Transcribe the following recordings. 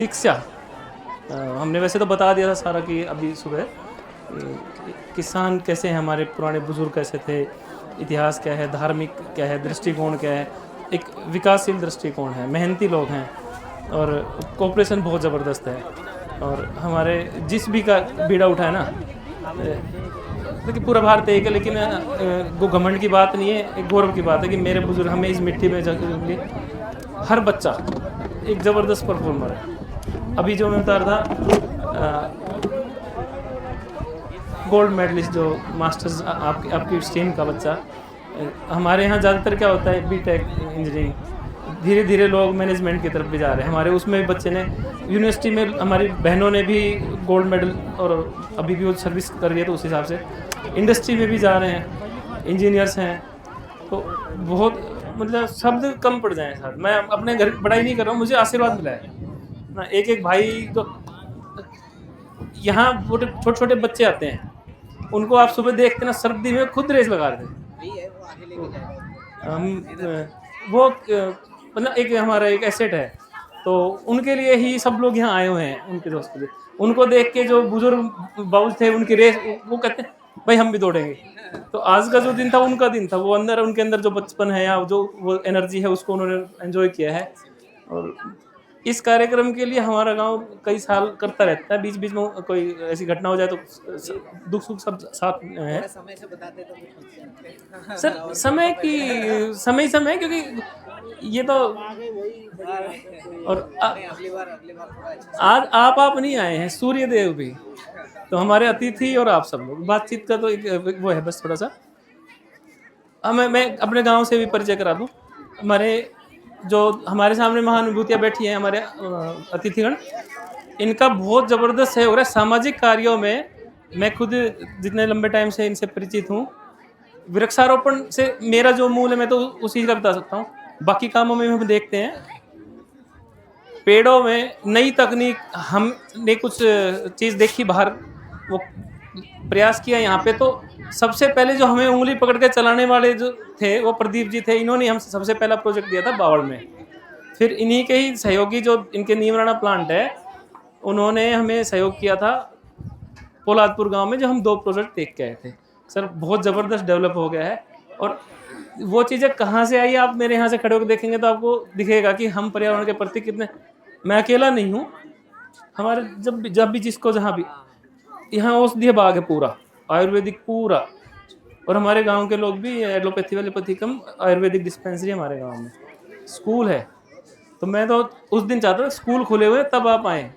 शिक्षा हमने वैसे तो बता दिया था सारा कि अभी सुबह किसान कैसे हैं, हमारे पुराने बुजुर्ग कैसे थे, इतिहास क्या है, धार्मिक क्या है, दृष्टिकोण क्या है। एक विकासशील दृष्टिकोण है, मेहनती लोग हैं और कोऑपरेशन बहुत ज़बरदस्त है। और हमारे जिस भी का बीड़ा उठाए ना, देखिए पूरा भारत एक है, लेकिन वो घमंड की बात नहीं है, एक गौरव की बात है कि मेरे बुजुर्ग हमें इस मिट्टी में हर बच्चा एक ज़बरदस्त परफॉर्मर है। अभी जो मैं बता रहा था, गोल्ड मेडलिस्ट जो मास्टर्स आपकी स्ट्रीम का बच्चा, हमारे यहाँ ज़्यादातर क्या होता है, बीटेक इंजीनियरिंग, धीरे धीरे लोग मैनेजमेंट की तरफ भी जा रहे हैं। हमारे उसमें भी बच्चे ने यूनिवर्सिटी में, हमारी बहनों ने भी गोल्ड मेडल, और अभी भी वो सर्विस कर रही है, तो उस हिसाब से इंडस्ट्री में भी जा रहे हैं, इंजीनियर्स हैं। तो बहुत मतलब शब्द कम पड़ जाए साथ। मैं अपने घर बड़ाई नहीं कर रहा हूँ, मुझे आशीर्वाद मिला है ना। एक एक भाई तो यहाँ छोटे छोटे बच्चे आते हैं, उनको आप सुबह देखते ना, सर्दी में खुद रेस लगा रहे थे। हम वो मतलब एक हमारा एक एसेट है, तो उनके लिए ही सब लोग यहाँ आए हुए हैं, उनके दोस्त के लिए। उनको देख के जो बुजुर्ग बाउल थे, उनकी रेस, वो कहते हैं भाई हम भी दौड़ेंगे। तो आज का जो दिन था उनका दिन था, वो उनके अंदर जो बचपन है या जो वो एनर्जी है, उसको उन्होंने एंजॉय किया है। और इस कार्यक्रम के लिए हमारा गांव कई साल करता रहता है। बीच बीच में कोई ऐसी घटना हो जाए तो दुख सुख सब साथ है। समय से बताते तो कुछ सर समय क्योंकि ये तो, और अगली बार थोड़ा अच्छा आज आप नहीं आए हैं, सूर्य देव भी तो हमारे अतिथि, और आप सब लोग, बातचीत का तो एक वो है बस थोड़ा सा। मैं अपने गांव से भी परिचय करा दूं। हमारे सामने महानुभूतियाँ बैठी हैं, हमारे अतिथिगण, इनका बहुत ज़बरदस्त है हो रहा है सामाजिक कार्यों में। मैं खुद जितने लंबे टाइम से इनसे परिचित हूँ, वृक्षारोपण से मेरा जो मूल है, मैं तो उसी का बता सकता हूँ। बाकी कामों में हम देखते हैं, पेड़ों में नई तकनीक, हमने कुछ चीज़ देखी बाहर, वो प्रयास किया यहाँ पे। तो सबसे पहले जो हमें उंगली पकड़ के चलाने वाले जो थे, वो प्रदीप जी थे। इन्होंने हम सबसे पहला प्रोजेक्ट दिया था बावड़ में। फिर इन्हीं के ही सहयोगी जो इनके नीमराना प्लांट है, उन्होंने हमें सहयोग किया था पोलादपुर गांव में, जो हम 2 प्रोजेक्ट देख के आए थे। सर बहुत ज़बरदस्त डेवलप हो गया है। और वो चीज़ें कहाँ से आई, आप मेरे यहाँ से खड़े होकर देखेंगे तो आपको दिखेगा कि हम पर्यावरण के प्रति कितने, मैं अकेला नहीं हूँ, हमारे जब भी जिसको जहाँ भी, यहाँ औषधीय बाग है पूरा, आयुर्वेदिक पूरा। और हमारे गांव के लोग भी एलोपैथी वालोपैथी कम, आयुर्वेदिक डिस्पेंसरी हमारे गांव में, स्कूल है। तो मैं तो उस दिन चाहता था स्कूल खुले हुए तब आप आए।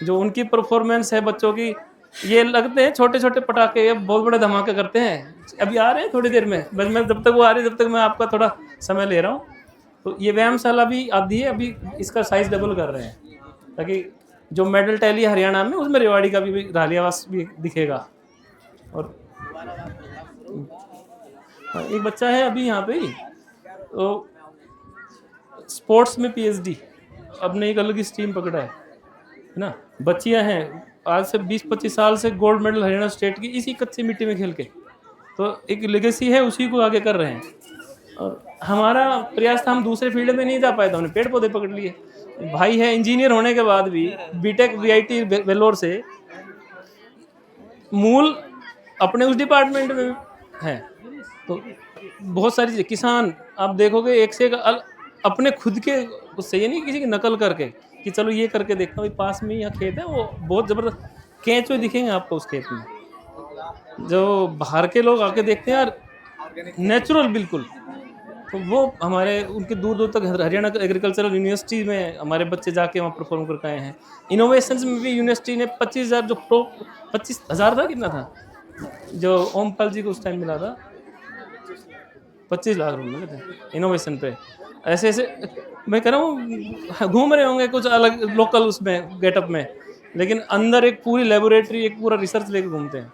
जो उनकी परफॉर्मेंस है बच्चों की, ये लगते हैं छोटे छोटे पटाखे, ये बहुत बड़े धमाके करते हैं। अभी आ रहे हैं थोड़ी देर में, बस मैं जब तक वो आ रही है, जब तक मैं आपका थोड़ा समय ले रहा हूँ। तो ये व्यायामशाला भी आधी है, अभी इसका साइज डबल कर रहे हैं, ताकि जो मेडल टैली हरियाणा में, उसमें रेवाड़ी का भी रालियावास भी दिखेगा। और एक बच्चा है अभी यहाँ पे ही, तो स्पोर्ट्स में पीएचडी, अपने एक अलग ही स्ट्रीम पकड़ा है ना। बच्चियाँ हैं आज से 20-25 साल से गोल्ड मेडल हरियाणा स्टेट की, इसी कच्ची मिट्टी में खेल के, तो एक लेगेसी है, उसी को आगे कर रहे हैं। और हमारा प्रयास था, हम दूसरे फील्ड में नहीं जा पाए, तो हमने पेड़ पौधे पकड़ लिए। भाई है इंजीनियर होने के बाद भी, बीटेक वीआईटी वेल्लोर से, मूल अपने उस डिपार्टमेंट में है। तो बहुत सारी चीज़ें, किसान आप देखोगे एक से एक अपने खुद के, उससे ये नहीं किसी की नकल करके कि चलो ये करके देखता हूँ। पास में यहाँ खेत है, वो बहुत ज़बरदस्त केंचुए दिखेंगे आपको उस खेत में, जो बाहर के लोग आके देखते हैं यार, नेचुरल बिल्कुल। तो वो हमारे उनके दूर दूर तक हरियाणा एग्रीकल्चरल यूनिवर्सिटी में हमारे बच्चे जाके वहाँ परफॉर्म करके आए हैं। इनोवेशंस में भी यूनिवर्सिटी ने 25,000 जो 25,000 था, कितना था जो ओमपाल जी को उस टाइम मिला था, 25 लाख रुपये मिले थे इनोवेशन पे। ऐसे ऐसे मैं कह रहा हूँ, घूम रहे होंगे कुछ अलग लोकल उसमें गेटअप में, लेकिन अंदर एक पूरी लेबोरेटरी, एक पूरा रिसर्च लेके घूमते हैं।